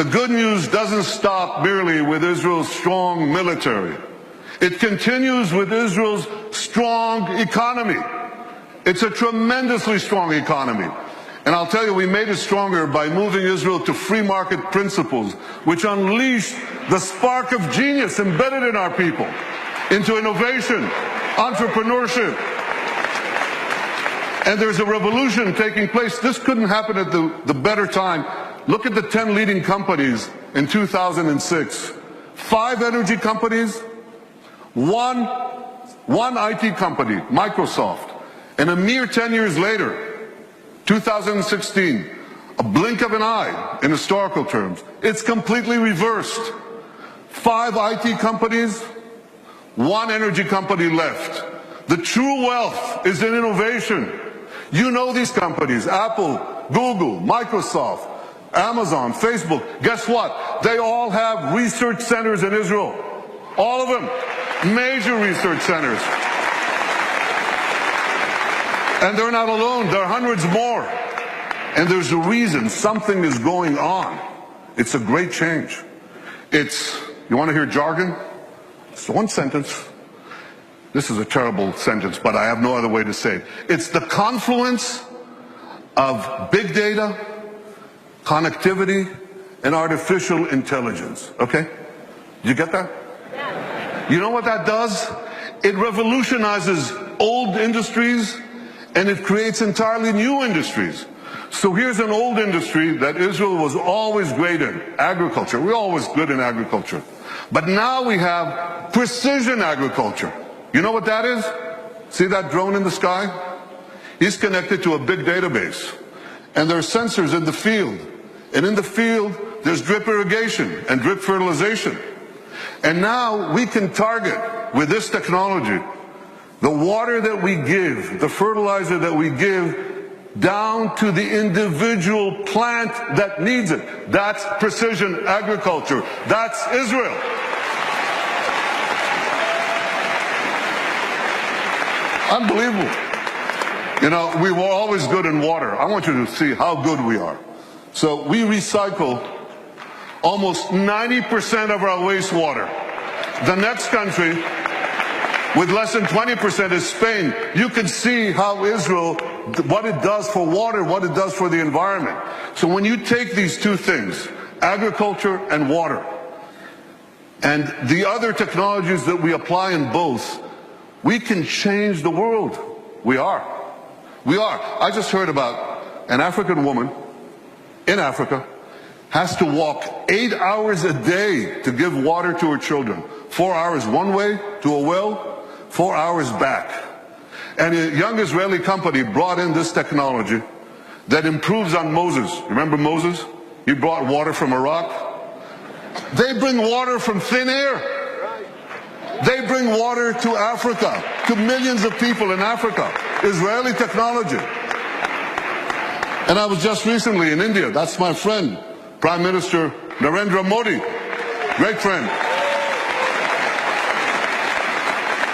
The good news doesn't stop merely with Israel's strong military. It continues with Israel's strong economy. It's a tremendously strong economy. And I'll tell you, we made it stronger by moving Israel to free market principles, which unleashed the spark of genius embedded in our people into innovation, entrepreneurship. And there's a revolution taking place. This couldn't happen at the better time. Look at the 10 leading companies in 2006. 5 energy companies, one IT company, Microsoft. And a mere 10 years later, 2016, a blink of an eye in historical terms, it's completely reversed. 5 IT companies, 1 energy company left. The true wealth is in innovation. You know these companies, Apple, Google, Microsoft, Amazon, Facebook. Guess what? They all have research centers in Israel. All of them. Major research centers. And they're not alone. There are hundreds more. And there's a reason. Something is going on. It's a great change. You want to hear jargon? It's one sentence. This is a terrible sentence, but I have no other way to say it. It's the confluence of big data, connectivity, and artificial intelligence. Okay? Did you get that? Yeah. You know what that does? It revolutionizes old industries, and it creates entirely new industries. So here's an old industry that Israel was always great in, agriculture. We're always good in agriculture. But now we have precision agriculture. You know what that is? See that drone in the sky? He's connected to a big database. And there are sensors in the field. And in the field, there's drip irrigation and drip fertilization. And now we can target, with this technology, the water that we give, the fertilizer that we give, down to the individual plant that needs it. That's precision agriculture. That's Israel. Unbelievable. You know, we were always good in water. I want you to see how good we are. So we recycle almost 90% of our wastewater. The next country with less than 20% is Spain. You can see how Israel, what it does for water, what it does for the environment. So when you take these two things, agriculture and water, and the other technologies that we apply in both, we can change the world. We are. We are. I just heard about an African woman in Africa has to walk 8 hours a day to give water to her children. 4 hours one way to a well, 4 hours back. And a young Israeli company brought in this technology that improves on Moses. Remember Moses? He brought water from a rock. They bring water from thin air. They bring water to Africa, to millions of people in Africa. Israeli technology. And I was just recently in India. That's my friend, Prime Minister Narendra Modi. Great friend.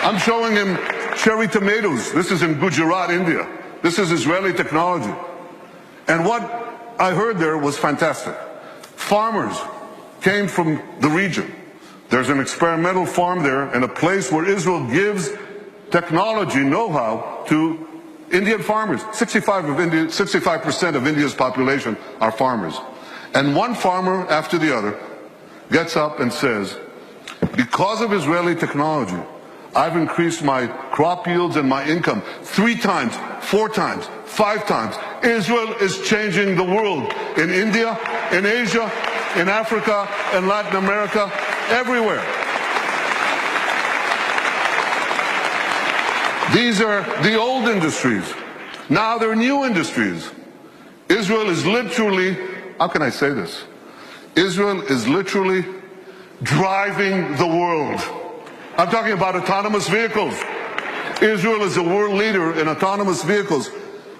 I'm showing him cherry tomatoes. This is in Gujarat, India. This is Israeli technology. And what I heard there was fantastic. Farmers came from the region. There's an experimental farm there and a place where Israel gives technology know-how to Indian farmers. 65% of India's population are farmers. And one farmer after the other gets up and says, because of Israeli technology, I've increased my crop yields and my income 3 times, 4 times, 5 times. Israel is changing the world in India, in Asia, in Africa, in Latin America, everywhere. These are the old industries. Now there are new industries. Israel is literally, how can I say this? Israel is literally driving the world. I'm talking about autonomous vehicles. Israel is a world leader in autonomous vehicles.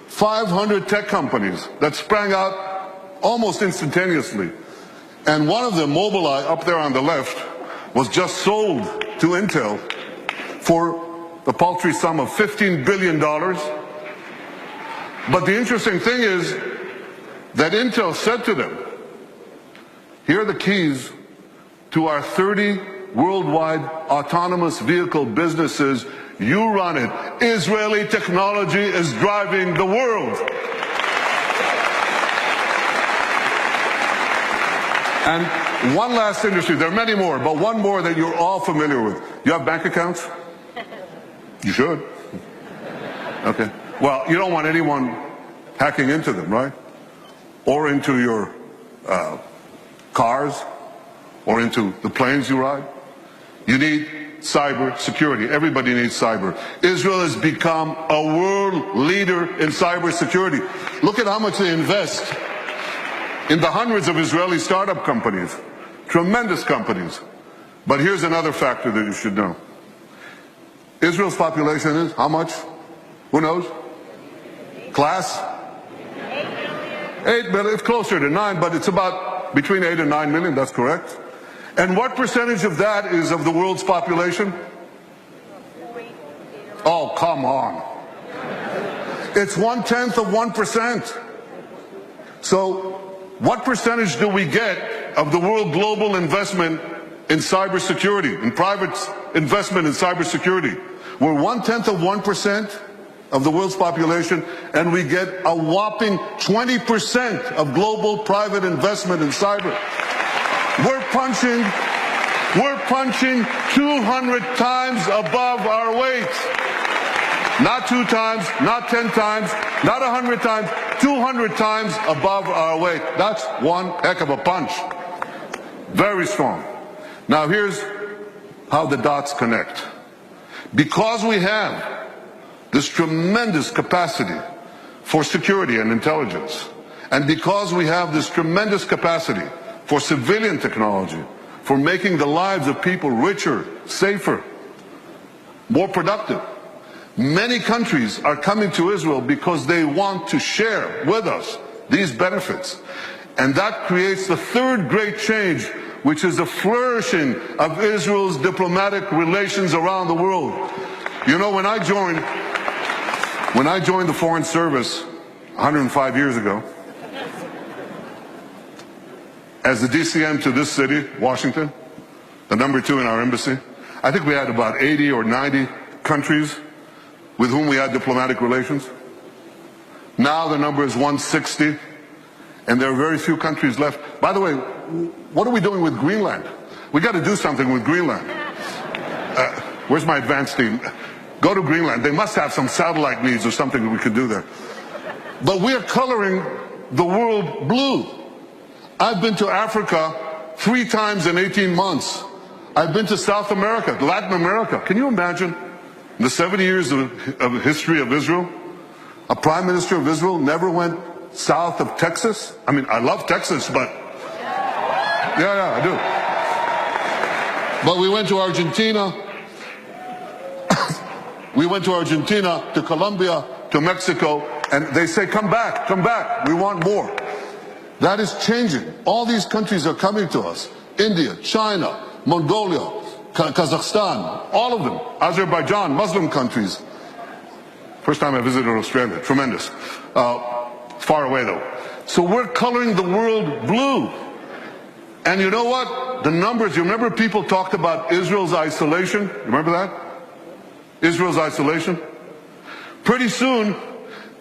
500 tech companies that sprang out almost instantaneously. And one of them, Mobileye, up there on the left, was just sold to Intel for the paltry sum of $15 billion. But the interesting thing is that Intel said to them, Here are the keys to our 30 worldwide autonomous vehicle businesses. You run it. Israeli technology is driving the world. And one last industry, there are many more, but one more that you're all familiar with. You have bank accounts? You should. Okay. Well, you don't want anyone hacking into them, right? Or into your cars, or into the planes you ride. You need cyber security. Everybody needs cyber. Israel has become a world leader in cyber security. Look at how much they invest in the hundreds of Israeli startup companies. Tremendous companies. But here's another factor that you should know. Israel's population is how much? Who knows? Class? 8 million. It's closer to 9, but it's about between 8 and 9 million. That's correct. And what percentage of that is of the world's population? Oh, come on. It's 1/10 of 1%. So what percentage do we get of the world global investment in cybersecurity, in private investment in cybersecurity? We're 1/10 of 1% of the world's population, and we get a whopping 20% of global private investment in cyber. We're punching 200 times above our weight. Not 2 times, not 10 times, not 100 times, 200 times above our weight. That's one heck of a punch. Very strong. Now here's how the dots connect. Because we have this tremendous capacity for security and intelligence, and because we have this tremendous capacity for civilian technology, for making the lives of people richer, safer, more productive, many countries are coming to Israel because they want to share with us these benefits. And that creates the third great change, which is the flourishing of Israel's diplomatic relations around the world. You know, when I joined the Foreign Service 105 years ago, as the DCM to this city, Washington, the number 2 in our embassy, I think we had about 80 or 90 countries with whom we had diplomatic relations. Now the number is 160, and there are very few countries left. By the way, what are we doing with Greenland? We got to do something with Greenland. Where's my advance team? Go to Greenland. They must have some satellite needs or something that we could do there. But we are coloring the world blue. I've been to Africa 3 times in 18 months. I've been to South America, Latin America. Can you imagine? In the 70 years of history of Israel, a prime minister of Israel never went south of Texas? I mean, I love Texas, but yeah, I do. But we went to Argentina. We went to Argentina, to Colombia, to Mexico, and they say, come back, we want more. That is changing. All these countries are coming to us. India, China, Mongolia, Kazakhstan, all of them. Azerbaijan, Muslim countries. First time I visited Australia. Tremendous. Far away though. So we're coloring the world blue. And you know what? The numbers, you remember people talked about Israel's isolation? Remember that? Israel's isolation? Pretty soon,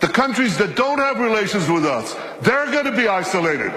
the countries that don't have relations with us, they're going to be isolated.